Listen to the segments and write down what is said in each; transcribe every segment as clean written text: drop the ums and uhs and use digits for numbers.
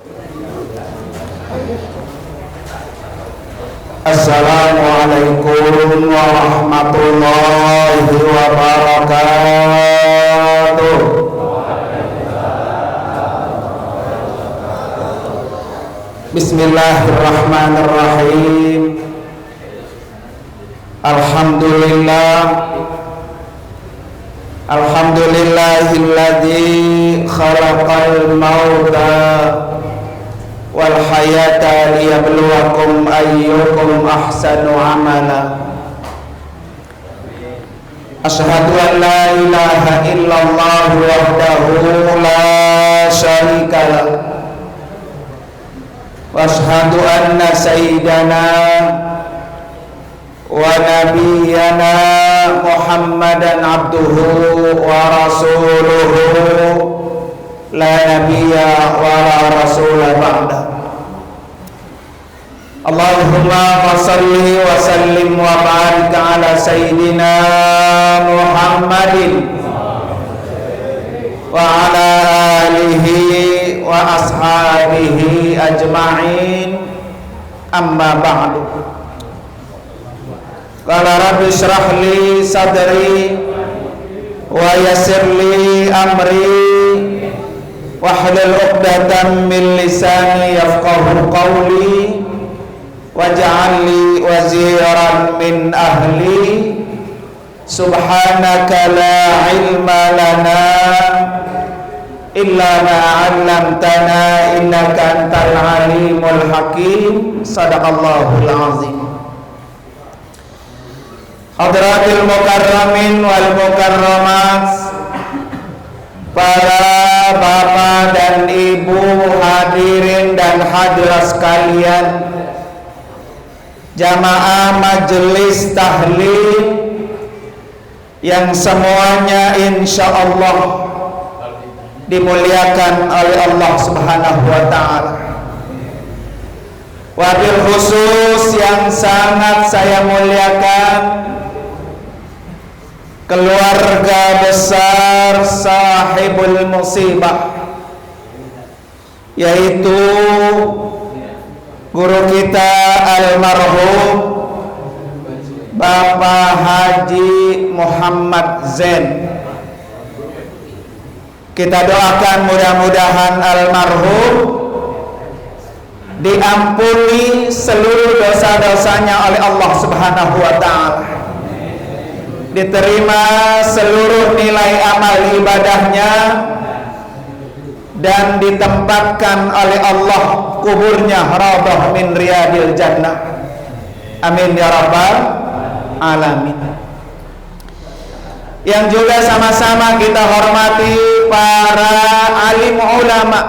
Assalamualaikum warahmatullahi wabarakatuh. Bismillahirrahmanirrahim. Alhamdulillahilladzi khalaqal mauta wal hayata liyabluwakum ayyukum ahsanu amala. Asyhadu an la ilaha illallah wahdahu la syarika lah, wa asyhadu anna sayyidana wa nabiyyana Muhammadan abduhu wa rasuluhu la nabiyya wa la rasula ba'da. Allahumma salli wa sallim wa barik ala sayyidina Muhammadin wa ala alihi wa ashabihi ajma'in, amma ba'du. Qala rabbi shrah li sadri wa yassir li amri wahlul 'uqdatam min lisani yafqahu qawli waj'al li waziran min ahli. Subhanaka la ilma lana illa ma 'allamtana innaka antal alimul hakim. Shadaqallahul azim. Hadratil mukarramin wal mukarramat, para bapak dan ibu hadirin dan hadirat sekalian, jamaah majelis tahlil yang semuanya insya Allah dimuliakan oleh Allah Subhanahu wa ta'ala. Wabil khusus yang sangat saya muliakan keluarga besar sahibul musibah, yaitu guru kita almarhum Bapak Haji Muhammad Zain. Kita doakan mudah-mudahan almarhum diampuni seluruh dosa-dosanya oleh Allah Subhanahu wa ta'ala, diterima seluruh nilai amal ibadahnya, dan ditempatkan oleh Allah kuburnya raudhah min riyadil jannah. Amin ya rabbal alamin. Yang juga sama-sama kita hormati para alim ulama,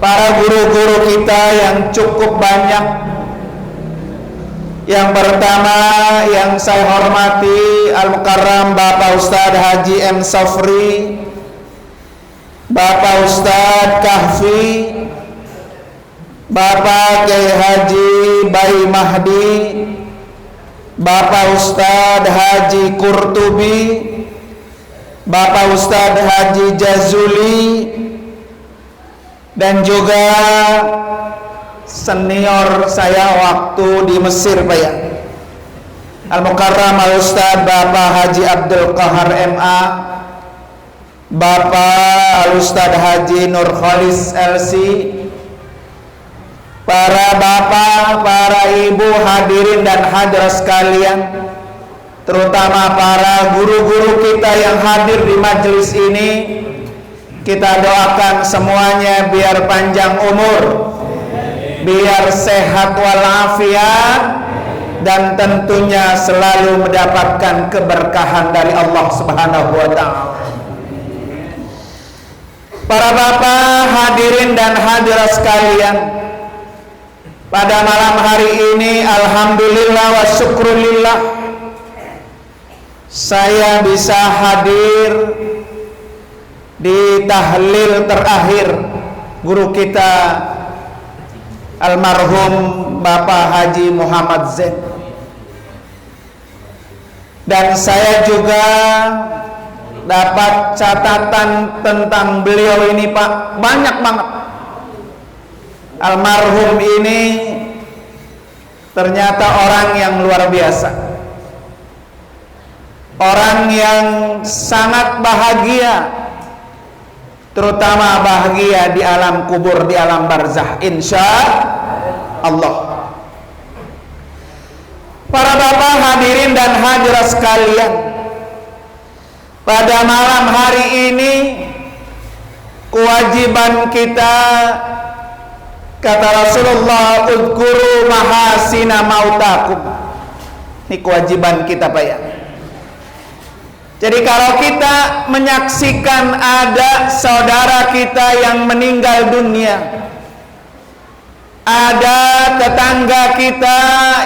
para guru-guru kita yang cukup banyak. Yang pertama yang saya hormati Al-Mukarram Bapak Ustadz Haji M. Sofri, Bapak Ustadz Kahfi, Bapak Kiai Haji Bayi Mahdi, Bapak Ustadz Haji Kurtubi, Bapak Ustadz Haji Jazuli, dan juga senior saya waktu di Mesir, Pak ya, Al-Mukarram Al-Ustadz Bapak Haji Abdul Qahar MA, Bapak Al-Ustadz Haji Nur Khalis LC, para bapak, para ibu hadirin dan hadirat sekalian, terutama para guru-guru kita yang hadir di majelis ini, kita doakan semuanya biar panjang umur, biar sehat walafiat, dan tentunya selalu mendapatkan keberkahan dari Allah Subhanahu wa ta'ala. Para bapak hadirin dan hadirat sekalian, pada malam hari ini alhamdulillah wa syukrulillah saya bisa hadir di tahlil terakhir guru kita almarhum Bapak Haji Muhammad Zain. Dan saya juga dapat catatan tentang beliau ini, Pak, banyak banget. Almarhum ini ternyata orang yang luar biasa, orang yang sangat bahagia, terutama bahagia di alam kubur, di alam barzah, insya Allah. Para bapak hadirin dan hadirat sekalian, pada malam hari ini kewajiban kita, kata Rasulullah, udhkuru mahasina mautakum. Ini kewajiban kita Pak ya. Jadi kalau kita menyaksikan ada saudara kita yang meninggal dunia, ada tetangga kita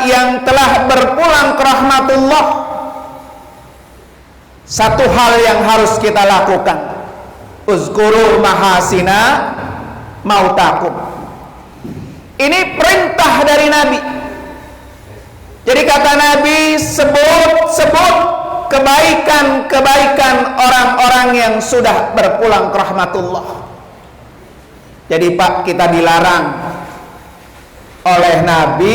yang telah berpulang ke rahmatullah, satu hal yang harus kita lakukan, uzkuru mahasina mautakum. Ini perintah dari Nabi. Jadi kata Nabi, sebut kebaikan-kebaikan orang-orang yang sudah berpulang ke rahmatullah. Jadi Pak, kita dilarang oleh Nabi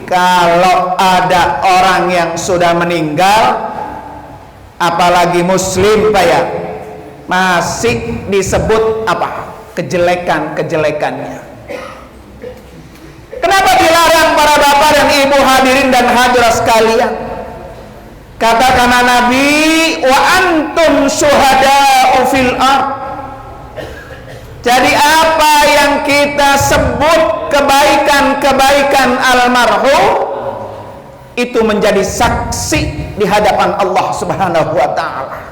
kalau ada orang yang sudah meninggal, apalagi muslim Pak ya, masih disebut apa? Kejelekan-kejelekannya. Kenapa dilarang para bapak dan ibu hadirin dan hadirat sekalian? Katakan Nabi, wa antum syuhada'u fil ardh. Jadi apa yang kita sebut kebaikan-kebaikan almarhum itu menjadi saksi di hadapan Allah Subhanahu wa taala.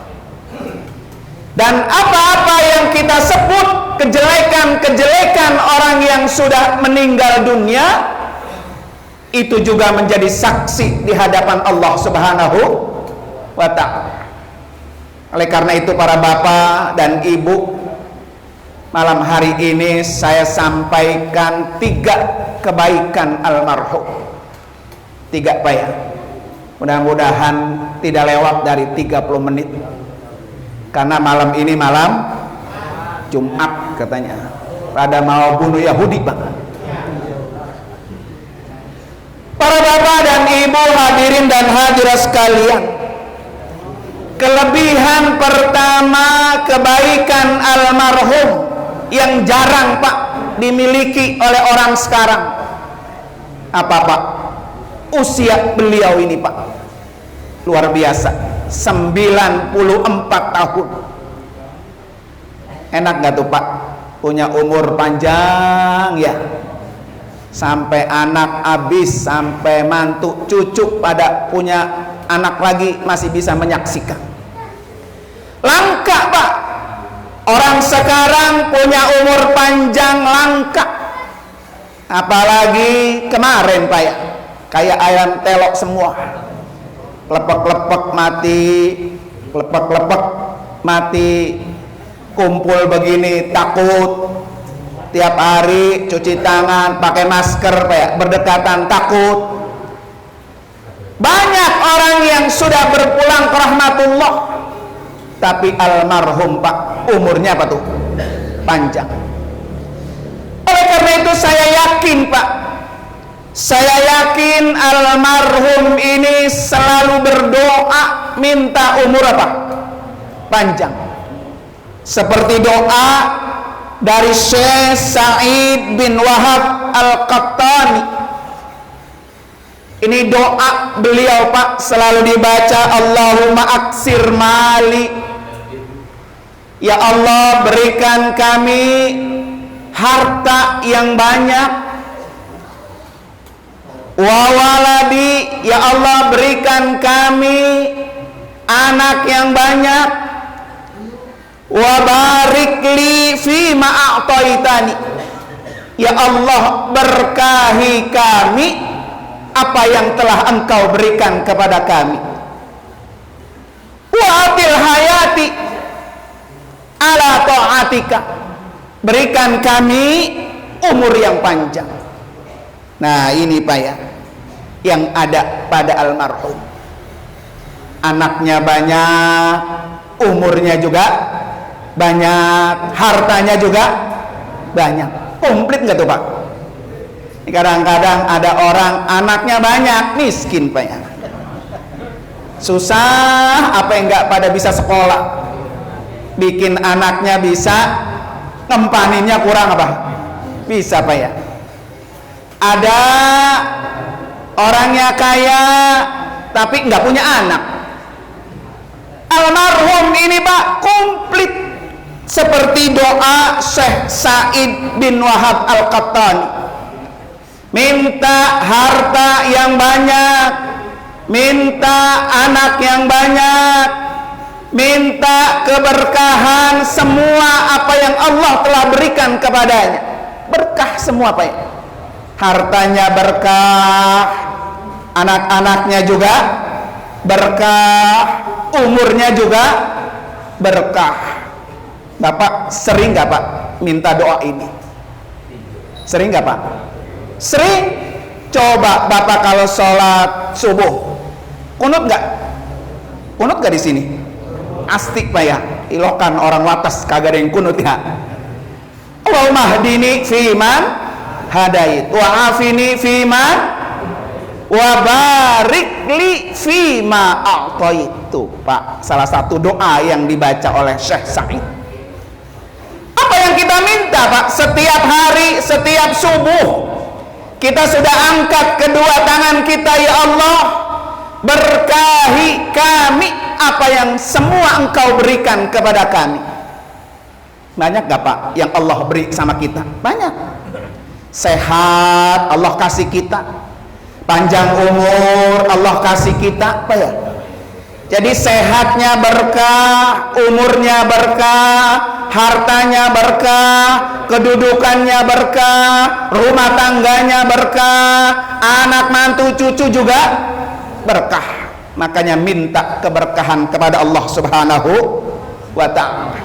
Dan apa-apa yang kita sebut kejelekan-kejelekan orang yang sudah meninggal dunia itu juga menjadi saksi di hadapan Allah Subhanahu wa taala. Oleh karena itu para bapak dan ibu, malam hari ini saya sampaikan 3 kebaikan almarhum. 3 Pak ya. Mudah-mudahan tidak lewat dari 30 menit. Karena malam ini malam Jumat katanya. Pada mau bunuh Yahudi Pak. Para bapak dan ibu hadirin dan hadirat sekalian, kelebihan pertama kebaikan almarhum yang jarang Pak dimiliki oleh orang sekarang, apa Pak? Usia beliau ini Pak luar biasa, 94 tahun. Enak gak tuh Pak punya umur panjang ya, sampai anak habis, sampai mantu cucu pada punya anak lagi masih bisa menyaksikan. Langka Pak orang sekarang punya umur panjang, langka. Apalagi kemarin Pak ya, kayak ayam telok semua, lepek-lepek mati, lepek-lepek mati, kumpul begini, takut tiap hari cuci tangan, pakai masker Pak ya, berdekatan takut. Banyak orang yang sudah berpulang ke rahmatullah, tapi almarhum Pak umurnya apa tuh? Panjang. Oleh karena itu saya yakin Pak, saya yakin almarhum ini selalu berdoa minta umur apa? Panjang. Seperti doa dari Syekh Sa'id bin Wahab Al-Qattani. Ini doa beliau Pak selalu dibaca, Allahumma aksir mali, ya Allah berikan kami harta yang banyak, wa waladi, ya Allah berikan kami anak yang banyak, wa barik li fi ma a'taitani, ya Allah berkahi kami apa yang telah engkau berikan kepada kami, wa atil hayati ala ta'atika, berikan kami umur yang panjang. Nah ini Pak ya yang ada pada almarhum, anaknya banyak, umurnya juga banyak, hartanya juga banyak. Komplit nggak tuh Pak? Kadang-kadang ada orang anaknya banyak, miskin Pak ya. Susah apa yang nggak pada bisa sekolah. Bikin anaknya bisa, ngempaninnya kurang apa? Bisa Pak ya. Ada orangnya kaya tapi nggak punya anak. Almarhum ini Pak komplit seperti doa Syekh Said bin Wahab Al-Qattani. Minta harta yang banyak, minta anak yang banyak, minta keberkahan semua apa yang Allah telah berikan kepadanya. Berkah semua Pak ya. Hartanya berkah, anak-anaknya juga berkah, umurnya juga berkah. Bapak sering nggak Pak minta doa ini? Sering nggak Pak? Sering. Coba Bapak kalau sholat subuh kunut nggak? Kunut nggak di sini? Astik Pak ya. Ilokan orang watas kagak ada yang kunut ya. Allahumma hdini fiman hadait wa afini fiman wa barik li fima a'taitu. Pak, salah satu doa yang dibaca oleh Syekh Said. Apa yang kita minta Pak? Setiap hari, setiap subuh kita sudah angkat kedua tangan kita, ya Allah, berkahi kami apa yang semua Engkau berikan kepada kami. Banyak gak Pak yang Allah beri sama kita? Banyak. Sehat Allah kasih kita, panjang umur Allah kasih kita Pak ya. Jadi sehatnya berkah, umurnya berkah, hartanya berkah, kedudukannya berkah, rumah tangganya berkah, anak mantu cucu juga berkah. Makanya minta keberkahan kepada Allah Subhanahu wa ta'ala.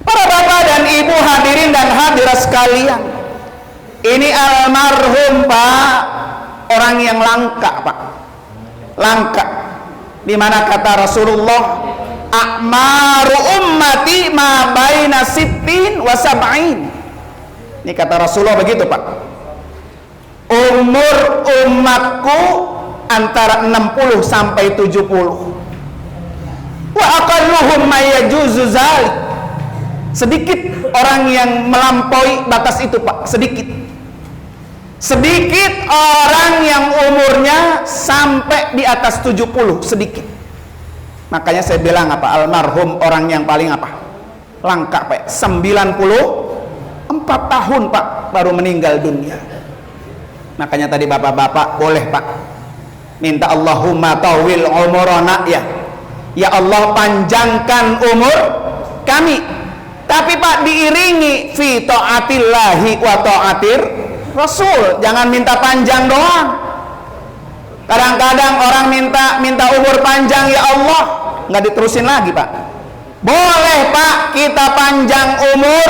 Para bapak dan ibu hadirin dan hadirat sekalian, ini almarhum Pak, orang yang langka Pak, langka. Di mana kata Rasulullah, a'maru ummati ma baina sittin wa sab'in. Ini kata Rasulullah begitu Pak. Umur umatku antara 60 sampai 70. Wa aqalluhum may yajuzu zalik. Sedikit orang yang melampaui batas itu Pak, sedikit. Sedikit orang yang umurnya sampai di atas 70, sedikit. Makanya saya bilang apa, almarhum orang yang paling apa? Langka Pak. 94 tahun Pak baru meninggal dunia. Makanya tadi bapak-bapak boleh Pak minta Allahumma tawil umurana ya. Ya Allah panjangkan umur kami. Tapi Pak diiringi fi taatillahi wa taatir Rasul, jangan minta panjang doang. Kadang-kadang orang minta umur panjang, ya Allah, nggak diterusin lagi Pak. Boleh Pak kita panjang umur,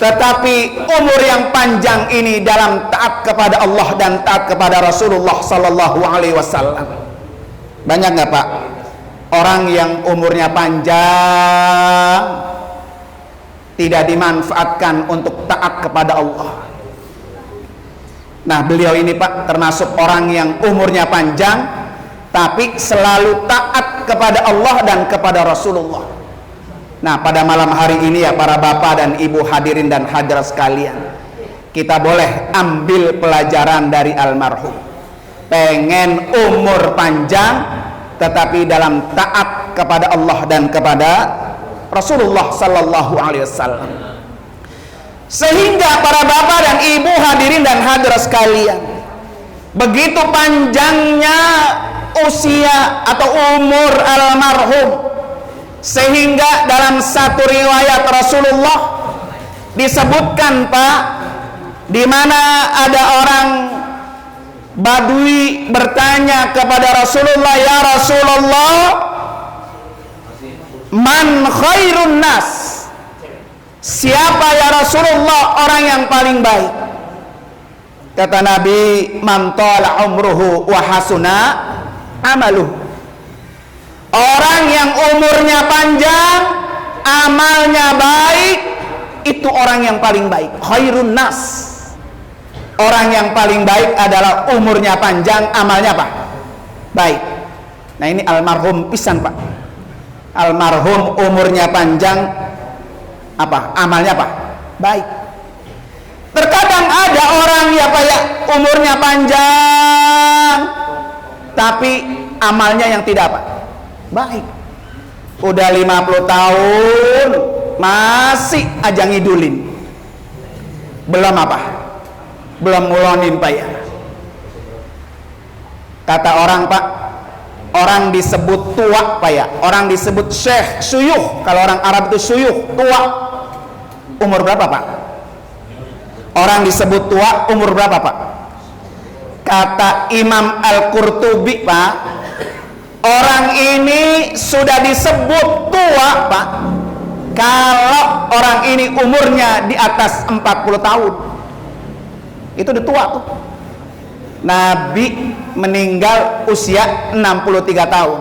tetapi umur yang panjang ini dalam taat kepada Allah dan taat kepada Rasulullah Sallallahu Alaihi Wasallam. Banyak nggak Pak orang yang umurnya panjang tidak dimanfaatkan untuk taat kepada Allah? Nah beliau ini Pak termasuk orang yang umurnya panjang tapi selalu taat kepada Allah dan kepada Rasulullah. Nah pada malam hari ini ya para bapak dan ibu hadirin dan hadirat sekalian, kita boleh ambil pelajaran dari almarhum. Pengen umur panjang tetapi dalam taat kepada Allah dan kepada Rasulullah Sallallahu Alaihi Wasallam. Sehingga para bapak dan ibu hadirin dan hadirat sekalian, begitu panjangnya usia atau umur almarhum, sehingga dalam satu riwayat Rasulullah disebutkan Pak, di mana ada orang Badui bertanya kepada Rasulullah, ya Rasulullah, man khairun nas? Siapa ya Rasulullah orang yang paling baik? Kata Nabi, man tala umruhu wa hasuna amaluh. Orang yang umurnya panjang, amalnya baik, itu orang yang paling baik. Khairun nas. Orang yang paling baik adalah umurnya panjang, amalnya apa? Baik. Nah ini almarhum pisan Pak. Almarhum umurnya panjang, apa? Amalnya apa? Baik. Terkadang ada orang ya Pak ya, umurnya panjang, tapi amalnya yang tidak apa? Baik. Udah 50 tahun, masih aja ngidulin. Belum apa? Belum ngulonin Pak ya. Kata orang Pak, orang disebut tua Pak ya, orang disebut syekh, suyuh. Kalau orang Arab itu suyuh, tua. Umur berapa Pak? Orang disebut tua umur berapa Pak? Kata Imam Al-Qurtubi Pak, orang ini sudah disebut tua Pak kalau orang ini umurnya di atas 40 tahun. Itu udah tua tuh. Nabi meninggal usia 63 tahun.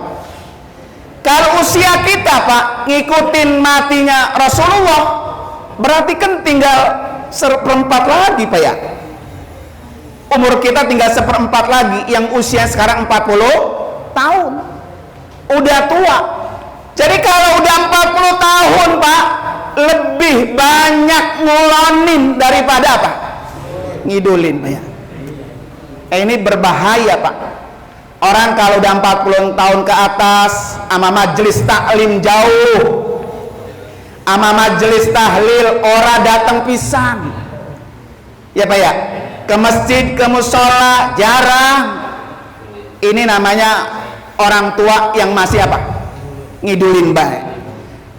Kalau usia kita Pak ngikutin matinya Rasulullah, berarti kan tinggal seperempat lagi Pak ya. Umur kita tinggal seperempat lagi, yang usia sekarang 40 tahun. Udah tua. Jadi kalau udah 40 tahun Pak, lebih banyak ngulonin daripada apa? Ngidulin Pak ya. Ini berbahaya Pak. Orang kalau udah 40 tahun ke atas sama majelis taklim jauh, sama majelis tahlil ora datang pisan ya Pak ya, ke masjid, ke musola jarang. Ini namanya orang tua yang masih apa? Ngidulin baik.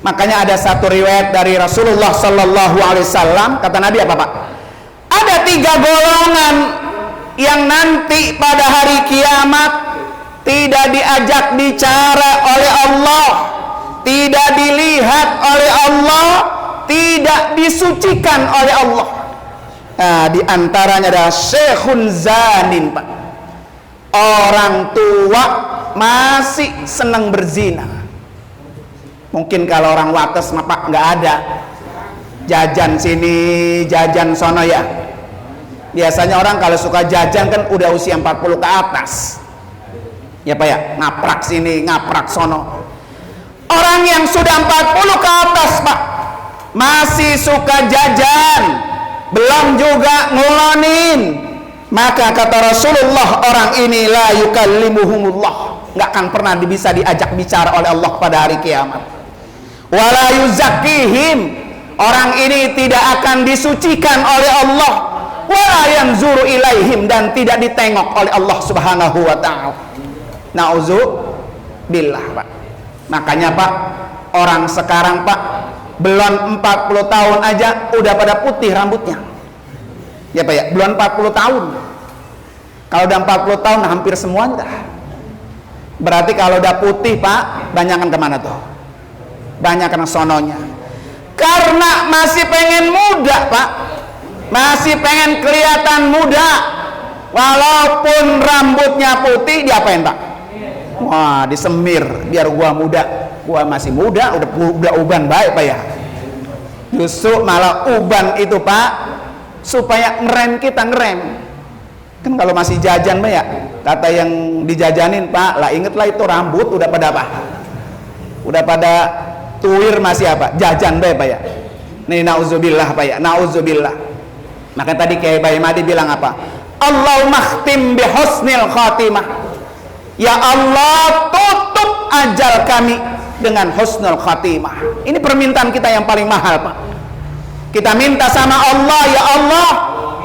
Makanya ada satu riwayat dari Rasulullah Sallallahu Alaihi Wasallam, kata Nabi apa Pak? Ada 3 golongan yang nanti pada hari kiamat tidak diajak bicara oleh Allah, tidak dilihat oleh Allah, tidak disucikan oleh Allah. Nah, diantaranya adalah syekhun zanin Pak, orang tua masih senang berzina. Mungkin kalau orang wates mah Pak nggak ada, jajan sini jajan sono ya. Biasanya orang kalau suka jajan kan udah usia 40 ke atas ya Pak ya, ngaprak sini ngaprak sono. Orang yang sudah 40 ke atas Pak masih suka jajan, belum juga ngulonin, maka kata Rasulullah, orang ini la yukallimuhumullah, nggak akan pernah bisa diajak bicara oleh Allah pada hari kiamat. Wala yuzakkihim, orang ini tidak akan disucikan oleh Allah. Wala yanzuru ilaihim, dan tidak ditengok oleh Allah Subhanahu wa taala. Nauzubillah Pak. Makanya Pak, orang sekarang Pak belum 40 tahun aja udah pada putih rambutnya. Ya Pak ya, belum 40 tahun. Kalau udah 40 tahun hampir semuanya dah. Berarti kalau udah putih Pak, banyakan kemana tuh? Banyakan sononya. Karena masih pengen muda Pak, masih pengen kelihatan muda, walaupun rambutnya putih, diapain Pak? Wah, disemir biar gua muda. Gua masih muda, udah uban baik Pak ya. Justru malah uban itu Pak supaya ngerem kita, ngerem. Kan kalau masih jajan Pak ya, kata yang dijajanin Pak, lah ingetlah itu rambut udah pada apa? Udah pada tuir masih apa? Jajan Pak ya. Nih nauzubillah Pak ya, nauzubillah. Maka tadi Kiai Bayi Madi bilang apa? Allahumma khtim bi husnil khatimah. Ya Allah, tutup ajal kami dengan husnul khatimah. Ini permintaan kita yang paling mahal Pak. Kita minta sama Allah, ya Allah,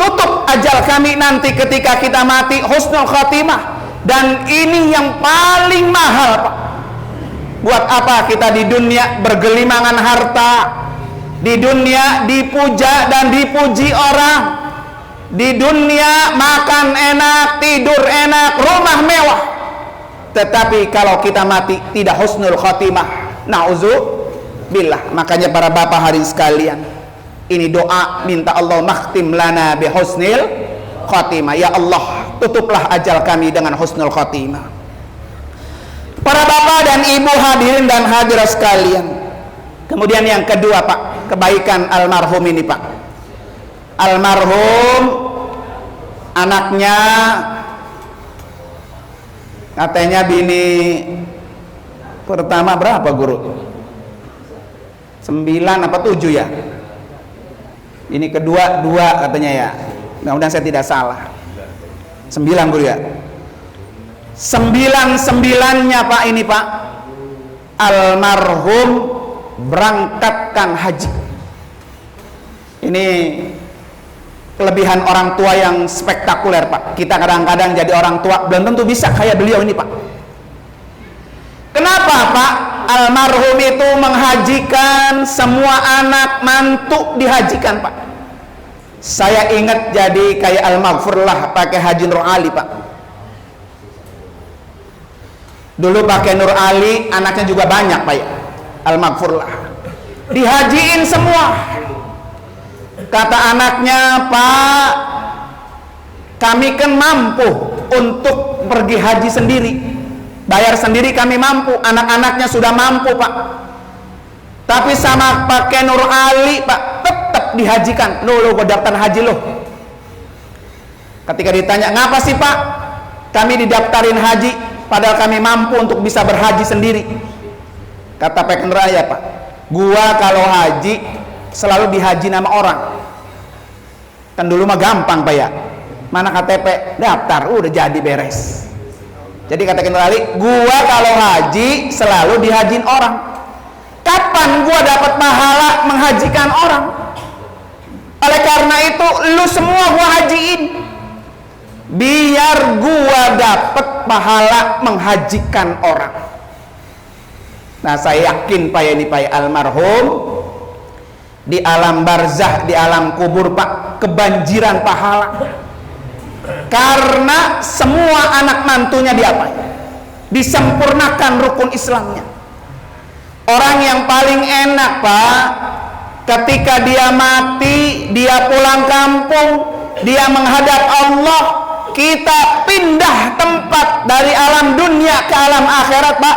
tutup ajal kami nanti ketika kita mati husnul khatimah. Dan ini yang paling mahal Pak. Buat apa kita di dunia bergelimangan harta, di dunia dipuja dan dipuji orang, di dunia makan enak, tidur enak, rumah mewah, tetapi kalau kita mati tidak husnul khatimah, nauzubillah. Makanya para bapak hari sekalian, ini doa minta Allah makhtim lana bi husnil khatimah. Ya Allah, tutuplah ajal kami dengan husnul khatimah. Para bapak dan ibu hadirin dan hadirat sekalian, kemudian yang kedua Pak, kebaikan almarhum ini Pak. Almarhum anaknya katanya bini pertama berapa guru? 9 apa 7 ya? Ini kedua 2 katanya ya. Mudah-mudahan saya tidak salah. 9 guru ya. 9-9-nya Pak ini Pak, almarhum berangkatkan haji. Ini kelebihan orang tua yang spektakuler Pak. Kita kadang-kadang jadi orang tua belum tentu bisa kayak beliau ini Pak. Kenapa Pak? Almarhum itu menghajikan semua anak mantu, dihajikan Pak. Saya ingat jadi kayak Al-Maghfurlah pakai Haji Nur Ali Pak. Dulu pakai Nur Ali, anaknya juga banyak Pak ya. Al-Maghfurlah dihajiin semua. Kata anaknya, Pak, kami kan mampu untuk pergi haji sendiri, bayar sendiri kami mampu, anak-anaknya sudah mampu Pak. Tapi sama pakai Nur Ali Pak, tetap dihajikan. Lo gue daftar haji lo. Ketika ditanya, ngapa sih Pak kami didaftarin haji padahal kami mampu untuk bisa berhaji sendiri? Kata Pak Nur Ali, Pak, gua kalau haji selalu dihaji nama orang. Kan dulu mah gampang Pak ya, mana KTP, daftar, udah jadi beres. Jadi kata Nur Ali, gua kalau haji selalu dihajin orang. Kapan gua dapat pahala menghajikan orang? Oleh karena itu lu semua gua hajiin, biar gua dapat pahala menghajikan orang. Nah saya yakin Pak ini Pak almarhum di alam barzah, di alam kubur Pak, kebanjiran pahala. Karena semua anak mantunya diapain? Disempurnakan rukun Islamnya. Orang yang paling enak Pak, ketika dia mati, dia pulang kampung, dia menghadap Allah, kita pindah tempat dari alam dunia ke alam akhirat Pak,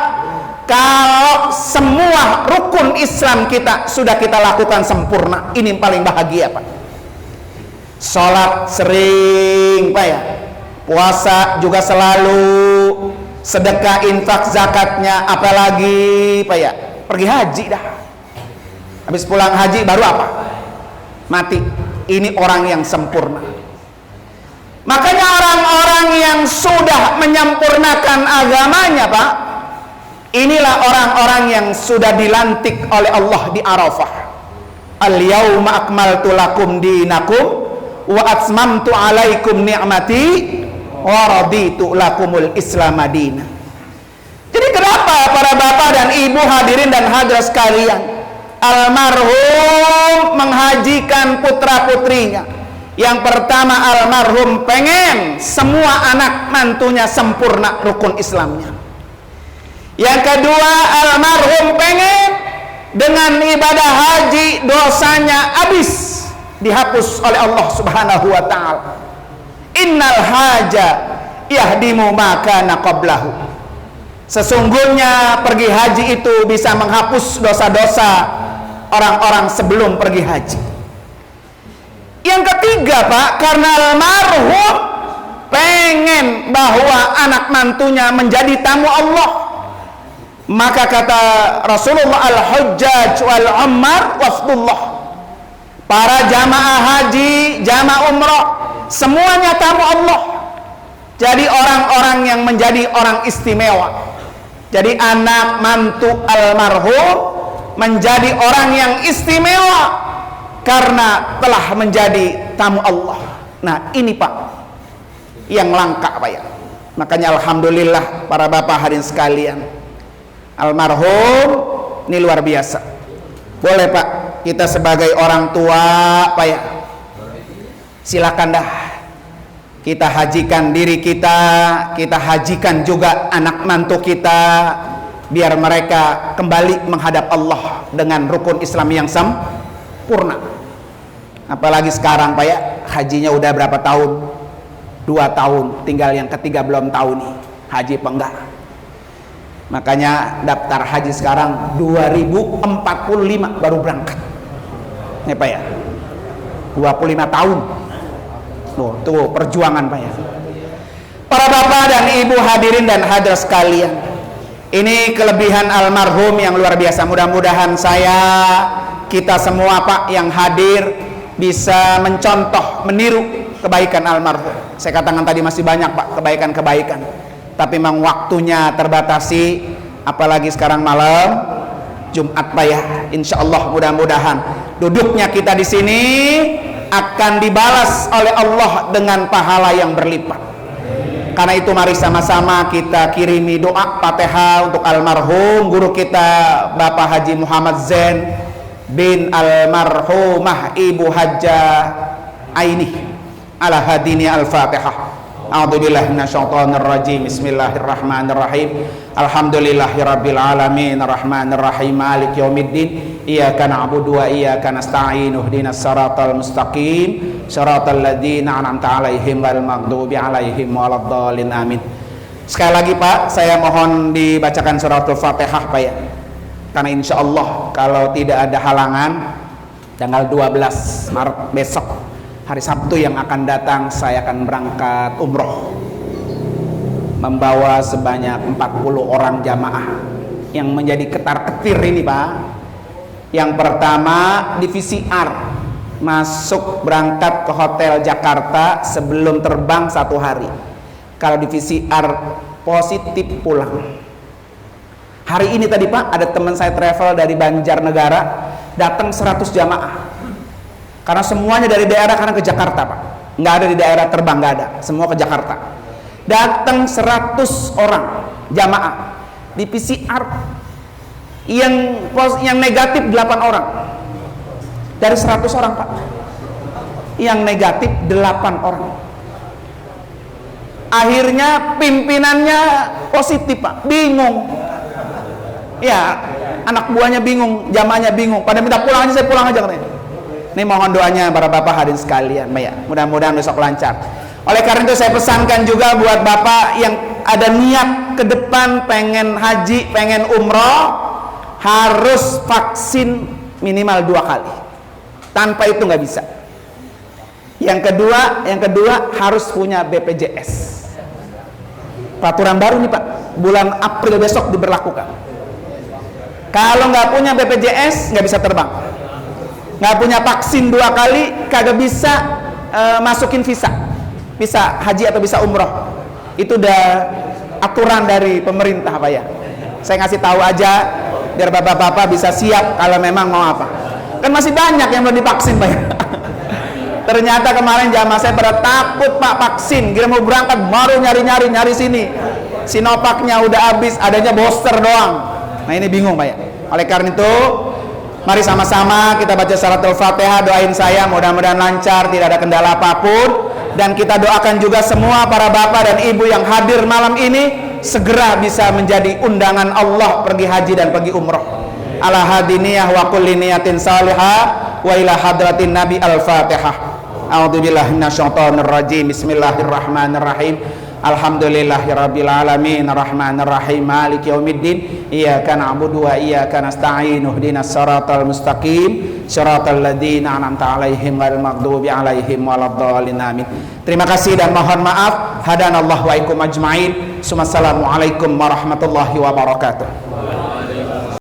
kalau semua rukun Islam kita sudah kita lakukan sempurna. Ini yang paling bahagia Pak. Sholat sering Pak ya, puasa juga selalu, sedekah infak zakatnya, apalagi Pak ya, pergi haji dah. Habis pulang haji baru apa? Mati. Ini orang yang sempurna. Makanya orang-orang yang sudah menyempurnakan agamanya Pak, inilah orang-orang yang sudah dilantik oleh Allah di Arafah. Al-yauma akmaltu lakum dinakum wa atmamtu alaikum ni'mati wa raditu lakumul Islam madinah. Jadi kenapa para bapak dan ibu hadirin dan hadirat sekalian, almarhum menghajikan putra-putrinya. Yang pertama, almarhum pengen semua anak mantunya sempurna rukun Islamnya. Yang kedua, almarhum pengen dengan ibadah haji dosanya habis, dihapus oleh Allah Subhanahu wa taala. Innal haja yahdimu ma kana qablahu. Sesungguhnya pergi haji itu bisa menghapus dosa-dosa orang-orang sebelum pergi haji. Yang ketiga Pak, karena almarhum pengen bahwa anak mantunya menjadi tamu Allah, maka kata Rasulullah, al-hujjaj wal-ummar wafdullah, para jamaah haji, jamaah umrah, semuanya tamu Allah. Jadi orang-orang yang menjadi orang istimewa. Jadi anak mantu almarhum menjadi orang yang istimewa karena telah menjadi tamu Allah. Nah ini Pak yang langka Pak ya. Makanya alhamdulillah para bapak hadirin sekalian, almarhum ini luar biasa. Boleh Pak, kita sebagai orang tua Pak ya, silakan dah kita hajikan diri kita, kita hajikan juga anak mantu kita, biar mereka kembali menghadap Allah dengan rukun Islam yang sempurna. Apalagi sekarang Pak ya, hajinya udah berapa tahun? 2 tahun, tinggal yang ketiga belum tahu nih haji apa enggak. Makanya daftar haji sekarang 2045 baru berangkat. Nih Pak ya, 25 tahun. Tuh perjuangan Pak ya. Para bapak dan ibu hadirin dan hadirat sekalian, ini kelebihan almarhum yang luar biasa. Mudah-mudahan kita semua Pak yang hadir bisa mencontoh, meniru kebaikan almarhum. Saya katakan tadi masih banyak Pak kebaikan-kebaikan, tapi memang waktunya terbatasi, apalagi sekarang malam Jumat Pak ya. Insya Allah mudah-mudahan duduknya kita di sini akan dibalas oleh Allah dengan pahala yang berlipat. Karena itu mari sama-sama kita kirimi doa Fatihah untuk almarhum guru kita Bapak Haji Muhammad Zain bin almarhumah Ibu Hajjah Aini ala hadini al-Fatihah. A'udzubillahi minasyaitonir rajim. Bismillahirrahmanirrahim. Alhamdulillahirabbil alamin arrahmanir rahim maliki yaumiddin. Iyyaka na'budu wa iyyaka nasta'in. Ihdinas siratal mustaqim. Shiratal ladzina an'amta 'alaihim ghairil maghdubi 'alaihim waladdallin. Amin. Sekali lagi Pak, saya mohon dibacakan suratul Fatihah Pak ya. Karena insya Allah kalau tidak ada halangan tanggal 12 Maret besok, hari Sabtu yang akan datang, saya akan berangkat umroh membawa sebanyak 40 orang jamaah yang menjadi ketar-ketir ini Pak. Yang pertama divisi R, masuk berangkat ke hotel Jakarta sebelum terbang 1 hari. Kalau divisi R positif pulang. Hari ini tadi Pak ada teman saya travel dari Banjarnegara, datang 100 jamaah. Karena semuanya dari daerah, karena ke Jakarta Pak, nggak ada di daerah terbang, nggak ada, semua ke Jakarta. Datang 100 orang jamaah di PCR, yang negatif 8 orang dari 100 orang Pak, yang negatif 8 orang. Akhirnya pimpinannya positif Pak, bingung ya, anak buahnya bingung, jamaahnya bingung, pada minta pulang aja, saya pulang aja katanya. Ini mohon doanya para bapak hadirin sekalian, ya. Mudah-mudahan besok lancar. Oleh karena itu saya pesankan juga buat bapak yang ada niat ke depan pengen haji, pengen umroh, harus vaksin minimal 2 kali. Tanpa itu nggak bisa. Yang kedua harus punya BPJS. Peraturan baru nih Pak, bulan April besok diberlakukan. Kalau nggak punya BPJS nggak bisa terbang. Nggak punya vaksin 2 kali kagak bisa masukin visa haji atau visa umroh. Itu udah aturan dari pemerintah Pak ya. Saya ngasih tahu aja biar bapak-bapak bisa siap kalau memang mau apa. Kan masih banyak yang belum divaksin Pak ya. Ternyata kemarin jamaah saya pada takut Pak vaksin, kira mau berangkat baru nyari sini, Sinopaknya udah habis, adanya booster doang. Nah ini bingung Pak ya. Oleh karena itu mari sama-sama kita baca suratul Fatihah, doain saya mudah-mudahan lancar, tidak ada kendala apapun, dan kita doakan juga semua para bapak dan ibu yang hadir malam ini segera bisa menjadi undangan Allah pergi haji dan pergi umroh. Ala hadiniyah wa kulli niyatin salihah wa ila hadratin nabi al-Fatihah. A'udzubillahi minasyaitonir rajim. Bismillahirrahmanirrahim. Alhamdulillahirabbil alamin arrahmanir rahim maliki yaumiddin iyyaka na'budu wa iyyaka nasta'in ihdinas siratal mustaqim siratal ladzina an'amta 'alaihim ghairil maghdubi 'alaihim waladdallin. Amin. Terima kasih dan mohon maaf. Hadanallahu wa ikum ajmain. Assalamualaikum warahmatullahi wabarakatuh.